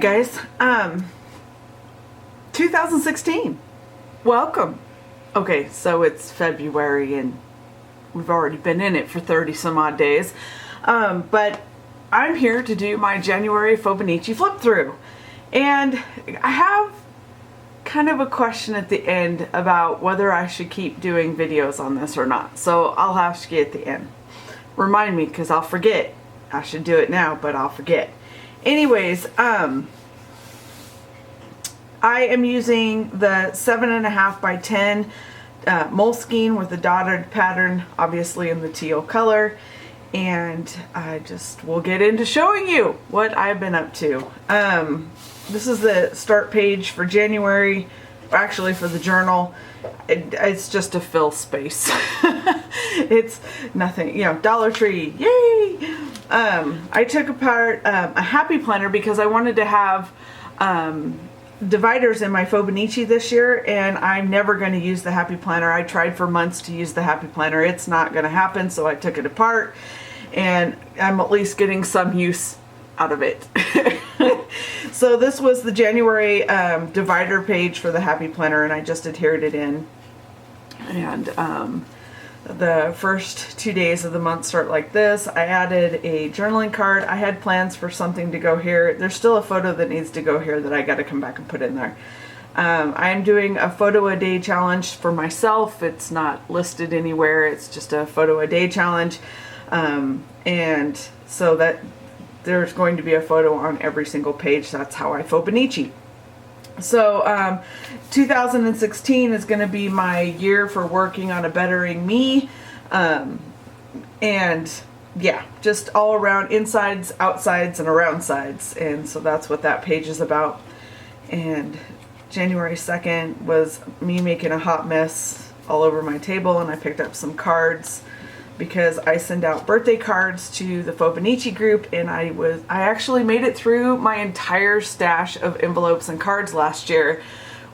guys, 2016, welcome. Okay, so it's February and we've already been in it for 30 some odd days, but I'm here to do my January Fauxbonichi flip through, and I have kind of a question at the end about whether I should keep doing videos on this or not, so I'll ask you at the end. Remind me, because I'll forget. I should do it now, but I'll forget. Anyways, I am using the 7.5 by 10 Moleskine with the dotted pattern, obviously in the teal color, and I just will get into showing you what I've been up to. This is the start page for January, actually for the journal. It's just to fill space. It's nothing, you know, Dollar Tree, yay! I took apart a happy planner because I wanted to have dividers in my Fauxbonichi this year, and I'm never going to use the happy planner. I tried for months to use the happy planner. It's not going to happen, so I took it apart, and I'm at least getting some use out of it. So this was the January divider page for the happy planner, and I just adhered it in. And the first 2 days of the month start like this. I added a journaling card. I had plans for something to go here. There's still a photo that needs to go here that I got to come back and put in there. I'm doing a photo a day challenge for myself. It's not listed anywhere. It's just a photo a day challenge. And so that there's going to be a photo on every single page. That's how I Fauxbonichi. So 2016 is going to be my year for working on a bettering me, and yeah, just all around, insides, outsides, and around sides. And so that's what that page is about. And January 2nd was me making a hot mess all over my table, and I picked up some cards because I send out birthday cards to the Fauxbonichi group, and I actually made it through my entire stash of envelopes and cards last year,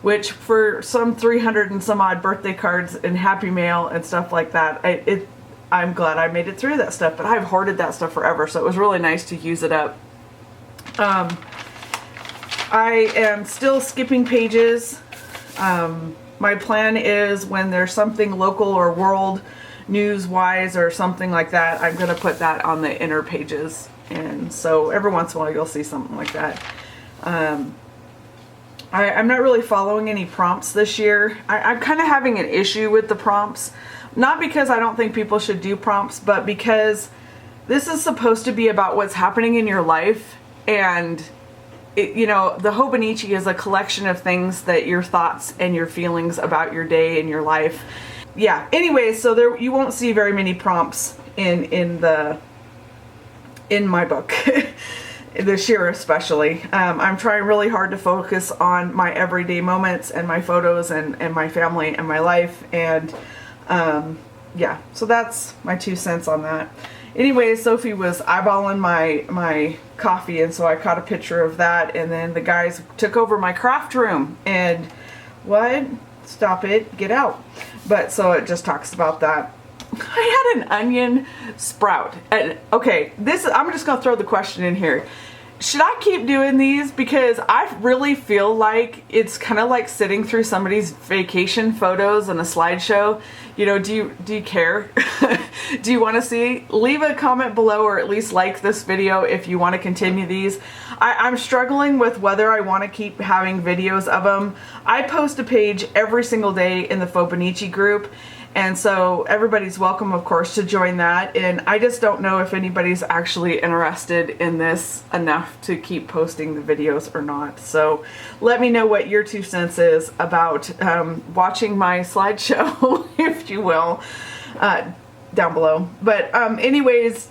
which for some 300 and some odd birthday cards and Happy Mail and stuff like that, I'm glad I made it through that stuff, but I've hoarded that stuff forever, so it was really nice to use it up. I am still skipping pages. My plan is when there's something local or world news wise or something like that, I'm going to put that on the inner pages, and so every once in a while you'll see something like that. I'm not really following any prompts this year. I'm kind of having an issue with the prompts, not because I don't think people should do prompts, but because this is supposed to be about what's happening in your life, and you know, the Fauxbonichi is a collection of things that your thoughts and your feelings about your day and your life. Yeah, anyway, so there you won't see very many prompts in my book this year especially. I'm trying really hard to focus on my everyday moments and my photos and my family and my life, and yeah, so that's my 2 cents on that. Anyway, Sophie was eyeballing my coffee, and so I caught a picture of that, and then the guys took over my craft room, and what? Stop it, get out. But so it just talks about that. I had an onion sprout. And okay, I'm just gonna throw the question in here. Should I keep doing these? Because I really feel like it's kind of like sitting through somebody's vacation photos in a slideshow. You know, do you care? Do you want to see? Leave a comment below, or at least like this video if you want to continue these. I'm struggling with whether I want to keep having videos of them. I post a page every single day in the Fauxbonichi group, and so everybody's welcome, of course, to join that. And I just don't know if anybody's actually interested in this enough to keep posting the videos or not. So let me know what your 2 cents is about watching my slideshow, if you will, down below. But anyways,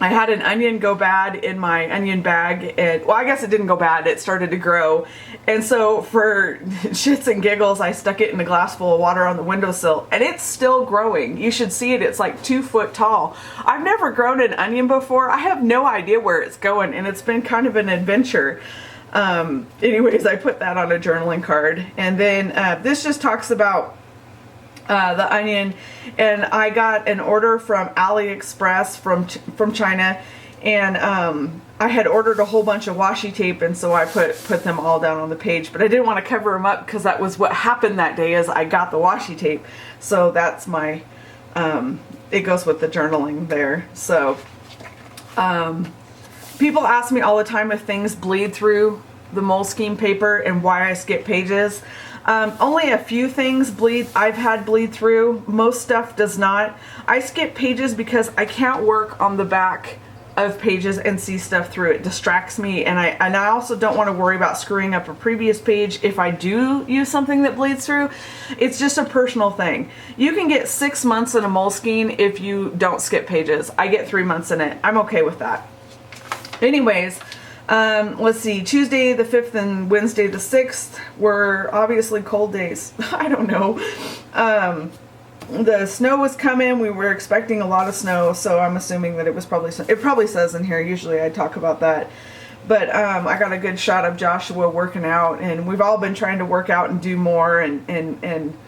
I had an onion go bad in my onion bag, and well, I guess it didn't go bad, it started to grow, and so for shits and giggles I stuck it in a glass full of water on the windowsill, and it's still growing. You should see it. It's like 2 foot tall. I've never grown an onion before. I have no idea where it's going, and it's been kind of an adventure. Anyways, I put that on a journaling card, and then this just talks about the onion, and I got an order from AliExpress from China, And I had ordered a whole bunch of washi tape, and so I put them all down on the page, but I didn't want to cover them up because that was what happened that day, is I got the washi tape. So that's my, it goes with the journaling there. So people ask me all the time if things bleed through the Moleskine paper and why I skip pages. Only a few things I've had bleed through. Most stuff does not. I skip pages because I can't work on the back of pages and see stuff through. It distracts me, and I also don't want to worry about screwing up a previous page if I do use something that bleeds through. It's just a personal thing. You can get 6 months in a Moleskine if you don't skip pages. I get 3 months in it. I'm okay with that. Anyways, let's see, Tuesday the 5th and Wednesday the 6th were obviously cold days. I don't know. The snow was coming. We were expecting a lot of snow, so I'm assuming that it was probably, it probably says in here, usually I talk about that. But I got a good shot of Joshua working out, and we've all been trying to work out and do more and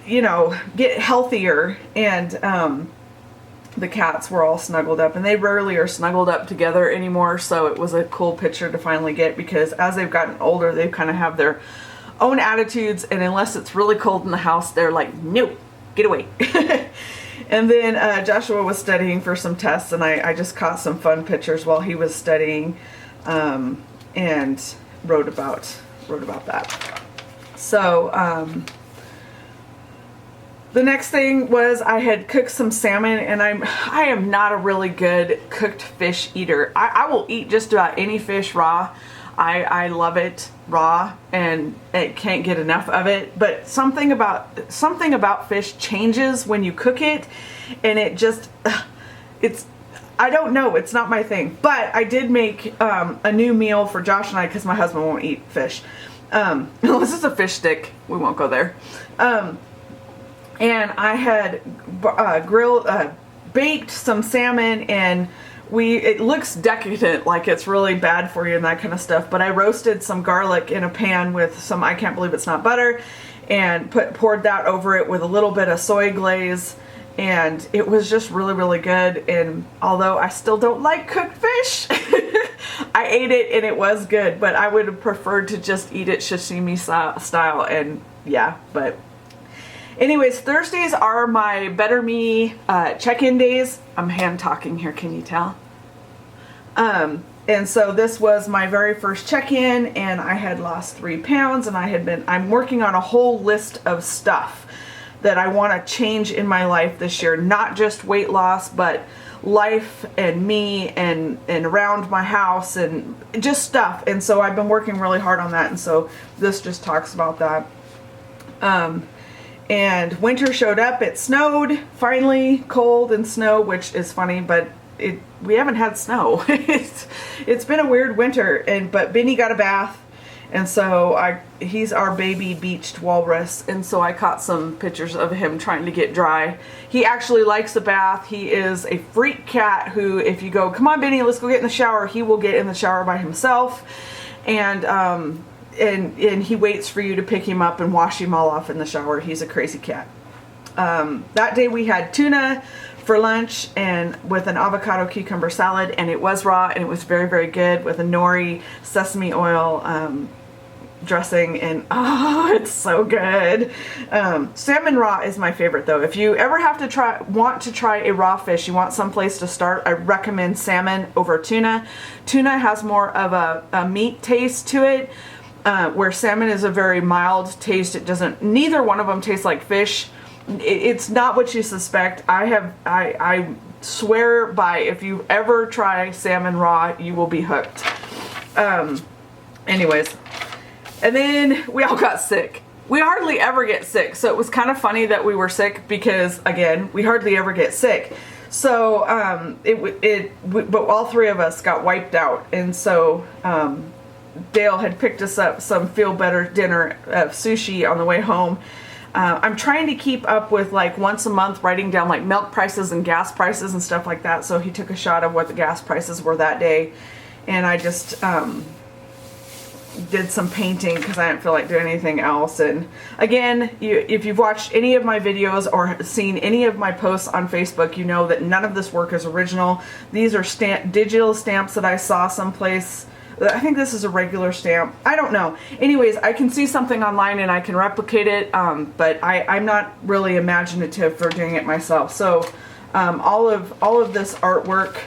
you know, get healthier. And the cats were all snuggled up, and they rarely are snuggled up together anymore, so it was a cool picture to finally get, because as they've gotten older, they kind of have their own attitudes, and unless it's really cold in the house, they're like, no, get away. And then Joshua was studying for some tests, and I just caught some fun pictures while he was studying, and wrote about that. So the next thing was I had cooked some salmon, and I am not a really good cooked fish eater. I will eat just about any fish raw. I love it raw, and I can't get enough of it. But something about fish changes when you cook it, and it just I don't know, it's not my thing. But I did make a new meal for Josh and I, because my husband won't eat fish. Unless it's a fish stick, we won't go there. And I had baked some salmon, and it looks decadent, like it's really bad for you and that kind of stuff, but I roasted some garlic in a pan with some, I can't believe it's not butter, and poured that over it with a little bit of soy glaze, and it was just really, really good. And although I still don't like cooked fish, I ate it and it was good, but I would have preferred to just eat it sashimi style, and yeah, but anyways, Thursdays are my Better Me check-in days. I'm hand talking here, can you tell? And so this was my very first check-in, and I had lost 3 pounds, and I'm working on a whole list of stuff that I want to change in my life this year. Not just weight loss, but life and me and around my house and just stuff. And so I've been working really hard on that, and so this just talks about that. And winter showed up. It snowed, finally, cold and snow, which is funny, but we haven't had snow. It's been a weird winter, but Benny got a bath, and so he's our baby beached walrus, and so I caught some pictures of him trying to get dry. He actually likes a bath. He is a freak cat who, if you go, come on Benny, let's go get in the shower, he will get in the shower by himself, and he waits for you to pick him up and wash him all off in the shower. He's a crazy cat. That day we had tuna for lunch, and with an avocado cucumber salad, and it was raw, and it was very, very good, with a nori sesame oil dressing, and oh, it's so good. Salmon raw is my favorite though. If you ever want to try a raw fish, you want some place to start, I recommend salmon over tuna. Tuna has more of a meat taste to it, where salmon is a very mild taste. Neither one of them tastes like fish. It's not what you suspect. I swear by, if you ever try salmon raw, you will be hooked. Anyways, and then we all got sick. We hardly ever get sick, so it was kind of funny that we were sick, because again, we hardly ever get sick. So but all 3 of us got wiped out, and so Dale had picked us up some feel better dinner of sushi on the way home. I'm trying to keep up with, like, once a month writing down like milk prices and gas prices and stuff like that. So he took a shot of what the gas prices were that day, and I just did some painting because I didn't feel like doing anything else. And again, if you've watched any of my videos or seen any of my posts on Facebook, you know that none of this work is original. These are digital stamps that I saw someplace. I think this is a regular stamp. I don't know. Anyways, I can see something online and I can replicate it, but I'm not really imaginative for doing it myself. So all of this artwork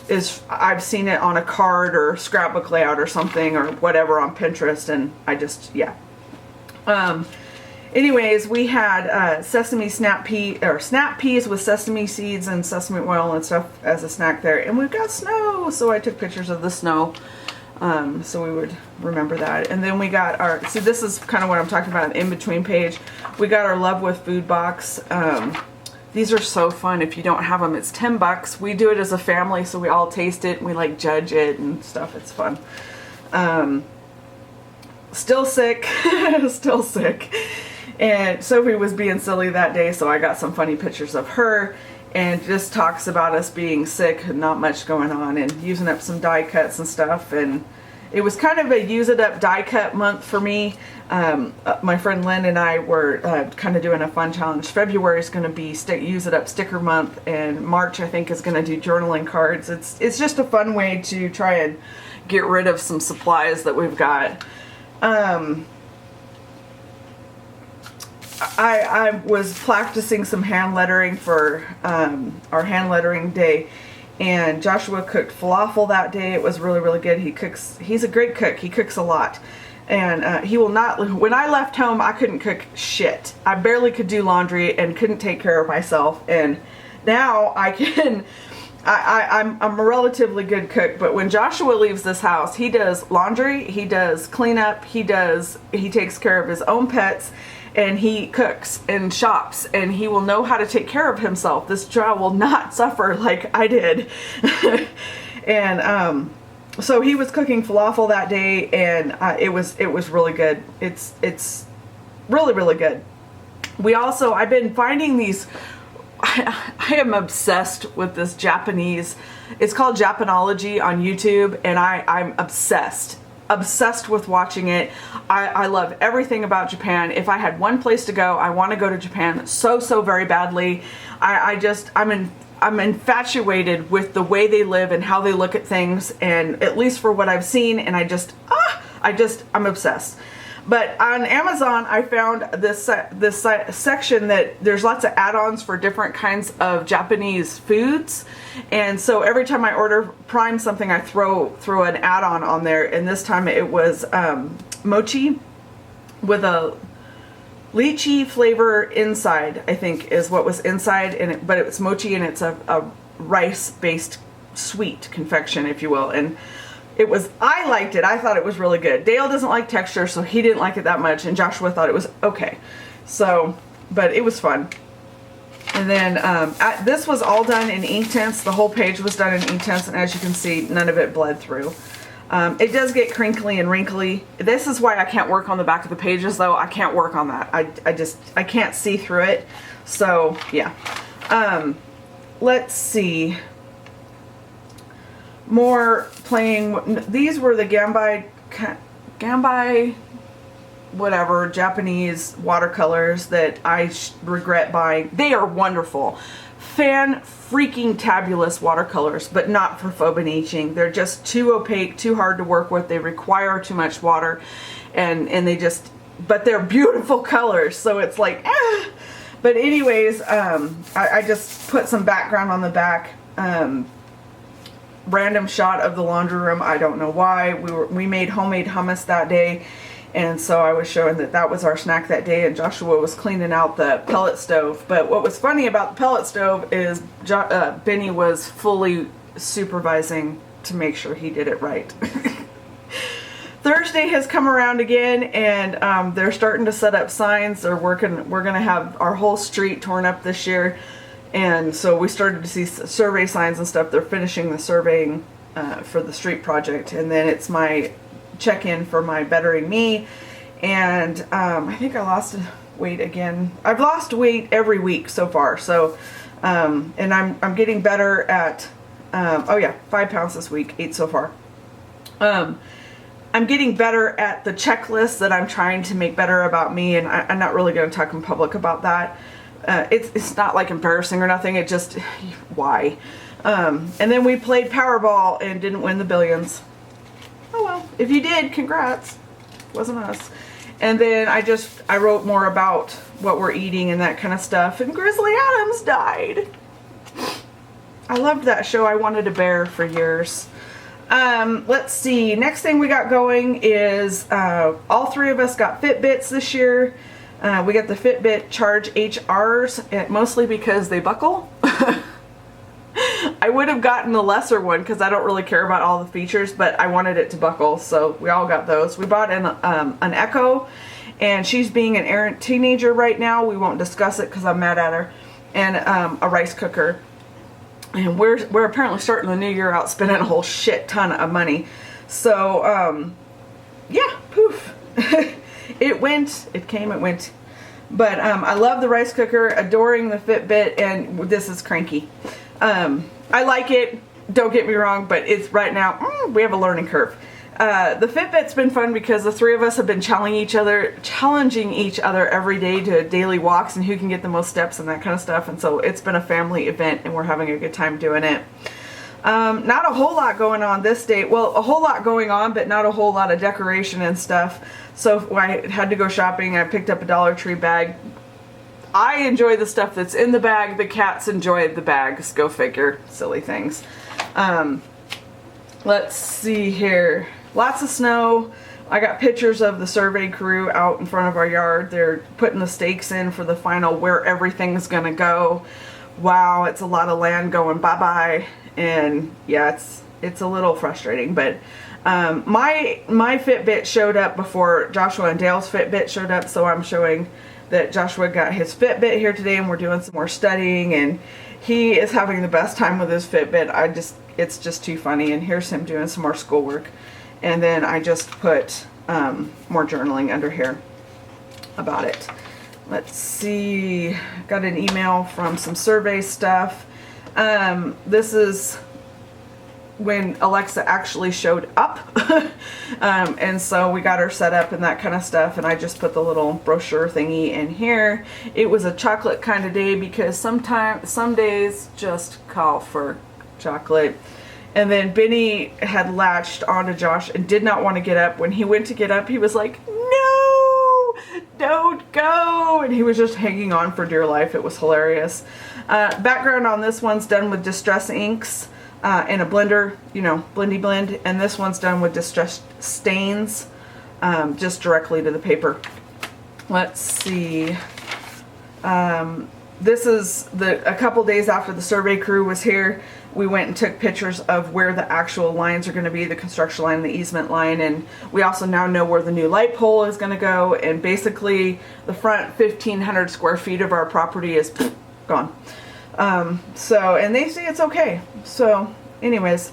is, I've seen it on a card or scrapbook layout or something or whatever on Pinterest, and I just, yeah. Anyways, we had sesame snap peas with sesame seeds and sesame oil and stuff as a snack there, and we've got snow, so I took pictures of the snow. So we would remember that. And then we got our, see, this is kind of what I'm talking about, an in-between page. We got our Love with Food box. These are so fun. If you don't have them, it's $10. We do it as a family, so we all taste it and we like judge it and stuff. It's fun. Still sick, still sick. And Sophie was being silly that day, so I got some funny pictures of her, and just talks about us being sick and not much going on and using up some die cuts and stuff. And it was kind of a use it up die cut month for me. My friend Lynn and I were kind of doing a fun challenge. February is going to be use it up sticker month, and March I think is going to do journaling cards. It's just a fun way to try and get rid of some supplies that we've got. I was practicing some hand lettering for our hand lettering day, and Joshua cooked falafel that day. It was really, really good. He's a great cook. He cooks a lot. And he will not, when I left home, I couldn't cook shit. I barely could do laundry and couldn't take care of myself. And now I can, I'm a relatively good cook, but when Joshua leaves this house, he does laundry, he does cleanup, he takes care of his own pets, and he cooks and shops, and he will know how to take care of himself. This child will not suffer like I did. And so he was cooking falafel that day, and it was really good. It's really, really good. I've been finding these, I am obsessed with this Japanese, it's called Japanology on YouTube, and I'm obsessed with watching it. I love everything about Japan. If I had one place to go, I want to go to Japan so very badly. I'm infatuated with the way they live and how they look at things, and at least for what I've seen, and I'm obsessed. But on Amazon, I found this section that there's lots of add-ons for different kinds of Japanese foods, and so every time I order Prime something, I throw an add-on on there. And this time it was mochi with a lychee flavor inside, I think is what was inside, but it was mochi, and it's a rice-based sweet confection, if you will. And I liked it. I thought it was really good. Dale doesn't like texture, so he didn't like it that much, and Joshua thought it was okay. So, but it was fun. And then this was all done in Inktense. The whole page was done in Inktense, and as you can see, none of it bled through. It does get crinkly and wrinkly. This is why I can't work on the back of the pages, though. I can't work on that. I can't see through it. So, yeah. Let's see. More playing. These were the Gambai whatever Japanese watercolors that I regret buying. They are wonderful. Fan-freaking-tabulous watercolors, but not for Fauxbonichi. They're just too opaque, too hard to work with. They require too much water, and but they're beautiful colors, so it's like, eh. But anyways, I just put some background on the back. Random shot of the laundry room. I don't know why. We made homemade hummus that day, and so I was showing that was our snack that day, and Joshua was cleaning out the pellet stove. But what was funny about the pellet stove is Benny was fully supervising to make sure he did it right. Thursday has come around again, and they're starting to set up signs. We're gonna have our whole street torn up this year. And so we started to see survey signs and stuff. They're finishing the surveying for the street project. And then it's my check-in for my Bettering Me. And I think I lost weight again. I've lost weight every week so far. So, and I'm getting better at, 5 pounds this week, 8 so far. I'm getting better at the checklist that I'm trying to make better about me, and I'm not really going to talk in public about that. It's not like embarrassing or nothing. It just, why? And then we played Powerball and didn't win the billions. Oh well, if you did, congrats. Wasn't us. And then I wrote more about what we're eating and that kind of stuff. And Grizzly Adams died. I loved that show. I wanted a bear for years. Let's see. Next thing we got going is all three of us got Fitbits this year. We got the Fitbit Charge HRs, mostly because they buckle. I would have gotten the lesser one because I don't really care about all the features, but I wanted it to buckle, so we all got those. We bought an Echo, and she's being an errant teenager right now. We won't discuss it because I'm mad at her. And a rice cooker. And we're apparently starting the new year out spending a whole shit ton of money. So, yeah, poof. It came, it went. But I love the rice cooker, adoring the Fitbit, and this is cranky. I like it, don't get me wrong, but it's right now, we have a learning curve. The Fitbit's been fun because the three of us have been challenging each other every day to daily walks and who can get the most steps and that kind of stuff. And so it's been a family event and we're having a good time doing it. Not a whole lot going on this day. Well, a whole lot going on, but not a whole lot of decoration and stuff. So I had to go shopping. I picked up a Dollar Tree bag. I enjoy the stuff that's in the bag. The cats enjoy the bags. Go figure. Silly things. Let's see here. Lots of snow. I got pictures of the survey crew out in front of our yard. They're putting the stakes in for the final where everything's gonna go. Wow, it's a lot of land going bye-bye. And yeah, it's a little frustrating, but my Fitbit showed up before Joshua and Dale's Fitbit showed up, so I'm showing that Joshua got his Fitbit here today and we're doing some more studying and he is having the best time with his Fitbit. It's just too funny. And here's him doing some more schoolwork. And then I just put more journaling under here about it. Let's see, got an email from some survey stuff. This is when Alexa actually showed up. And so we got her set up and that kind of stuff, and I just put the little brochure thingy in here. It was a chocolate kind of day because some days just call for chocolate. And then Benny had latched onto Josh and did not want to get up. When he went to get up, he was like, no, don't go. And he was just hanging on for dear life. It was hilarious. Background on this one's done with Distress inks in a blender, you know, blendy blend. And this one's done with Distress stains, just directly to the paper. Let's see. This is a couple days after the survey crew was here. We went and took pictures of where the actual lines are going to be, the construction line, the easement line, and we also now know where the new light pole is going to go, and basically the front 1,500 square feet of our property is gone. And they say it's okay. So anyways,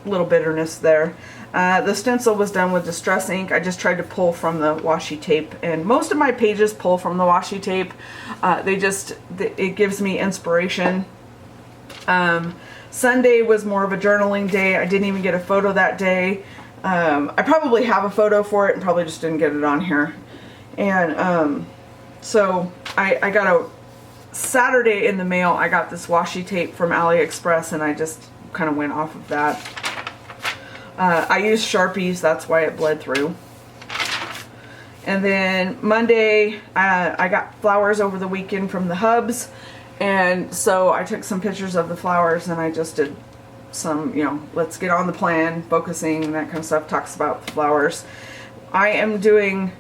a little bitterness there. The stencil was done with Distress ink. I just tried to pull from the washi tape, and most of my pages pull from the washi tape. It gives me inspiration. Sunday was more of a journaling day. I didn't even get a photo that day. I probably have a photo for it and probably just didn't get it on here. And so I got a Saturday in the mail. I got this washi tape from AliExpress and I just kind of went off of that. I used Sharpies, that's why it bled through. And then Monday, I got flowers over the weekend from the Hubs. And so I took some pictures of the flowers and I just did some, let's get on the plan, focusing, that kind of stuff, talks about the flowers. I'm doing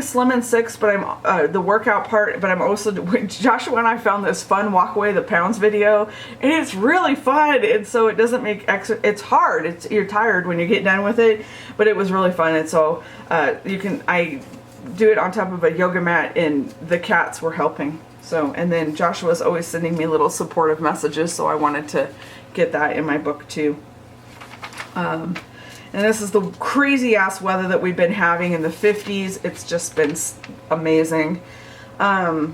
Slim and 6, but I'm the workout part, but I'm also doing, Joshua and I found this fun walk away the pounds video, and it's really fun, and so it doesn't make it's hard, you're tired when you get done with it, but it was really fun. And so I do it on top of a yoga mat, and the cats were helping. So, and then Joshua's always sending me little supportive messages, so I wanted to get that in my book too. And this is the crazy ass weather that we've been having in the 50s. It's just been amazing. I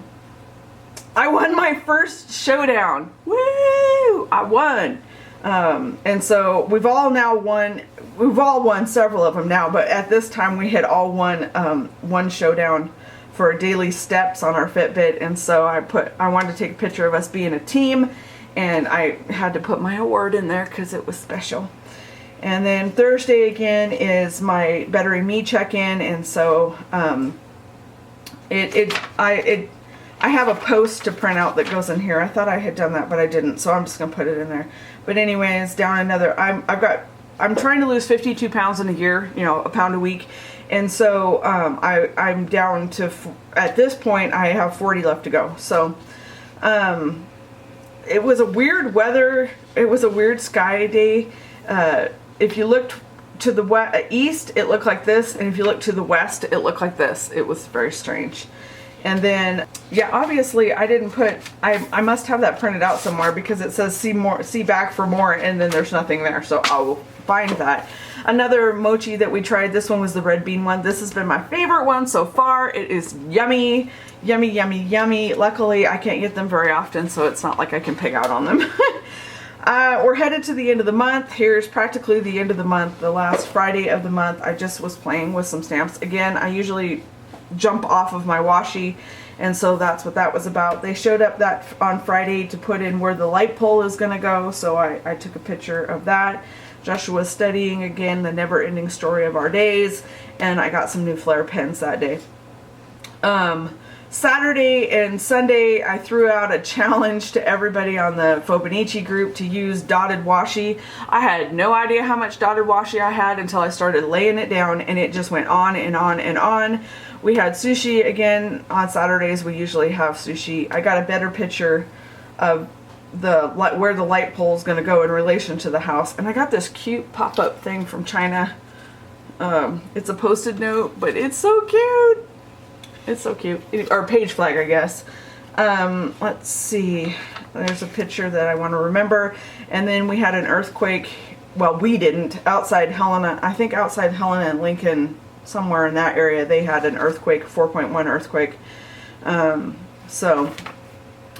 won my first showdown. Woo! I won. And so we've all won several of them now, but at this time we had all won one showdown for daily steps on our Fitbit, and so I wanted to take a picture of us being a team, and I had to put my award in there because it was special. And then Thursday again is my Bettering Me check-in, and so I have a post to print out that goes in here. I thought I had done that, but I didn't, so I'm just gonna put it in there. But anyways, down another. I'm trying to lose 52 pounds in a year, you know, a pound a week, and so I'm down to, at this point I have 40 left to go. So it was a weird weather. It was a weird sky day. If you looked to the east, it looked like this, and if you look to the west, it looked like this. It was very strange. And then, yeah, obviously I didn't put, I must have that printed out somewhere because it says see back for more, and then there's nothing there, so I'll find that. Another mochi that we tried, this one was the red bean one. This has been my favorite one so far. It is yummy, yummy, yummy, yummy. Luckily, I can't get them very often, so it's not like I can pig out on them. We're headed to the end of the month. Here's practically the end of the month, the last Friday of the month. I just was playing with some stamps. Again, I usually jump off of my washi, and so that's what that was about. They showed up that on Friday to put in where the light pole is going to go, so I took a picture of that. Joshua's studying again the never-ending story of our days, and I got some new Flair pens that day. Saturday and Sunday, I threw out a challenge to everybody on the Fauxbonichi group to use dotted washi. I had no idea how much dotted washi I had until I started laying it down, and it just went on and on and on. We had sushi again on Saturdays. We usually have sushi. I got a better picture of where the light pole is going to go in relation to the house, and I got this cute pop-up thing from China. It's a Post-it note, but it's so cute. It's so cute. Or page flag, I guess. Let's see. There's a picture that I want to remember. And then we had an earthquake. Well, we didn't. Outside Helena, I think outside Helena and Lincoln, somewhere in that area, they had an earthquake, 4.1 earthquake. So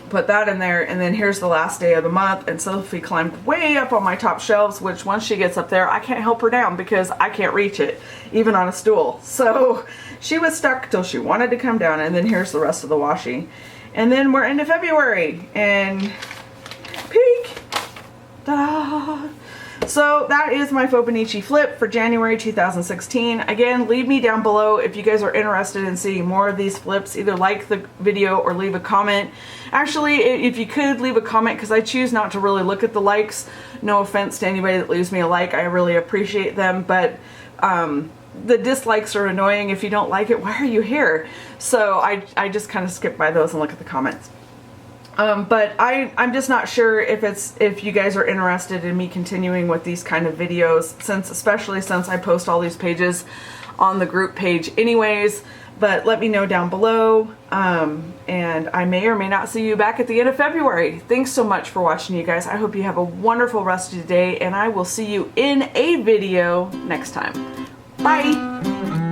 put that in there. And then here's the last day of the month. And Sophie climbed way up on my top shelves, which once she gets up there, I can't help her down because I can't reach it, even on a stool. So she was stuck till she wanted to come down. And then here's the rest of the washi. And then we're into February, and peek! Ta-da! So that is my Fauxbonichi flip for January 2016. Again, leave me down below if you guys are interested in seeing more of these flips. Either like the video or leave a comment. Actually, if you could leave a comment, because I choose not to really look at the likes. No offense to anybody that leaves me a like. I really appreciate them, but the dislikes are annoying. If you don't like it, why are you here? So I just kind of skip by those and look at the comments. But I'm just not sure if you guys are interested in me continuing with these kind of videos, especially since I post all these pages on the group page anyways. But let me know down below, and I may or may not see you back at the end of February. Thanks so much for watching, you guys. I hope you have a wonderful rest of your day, and I will see you in a video next time. Bye!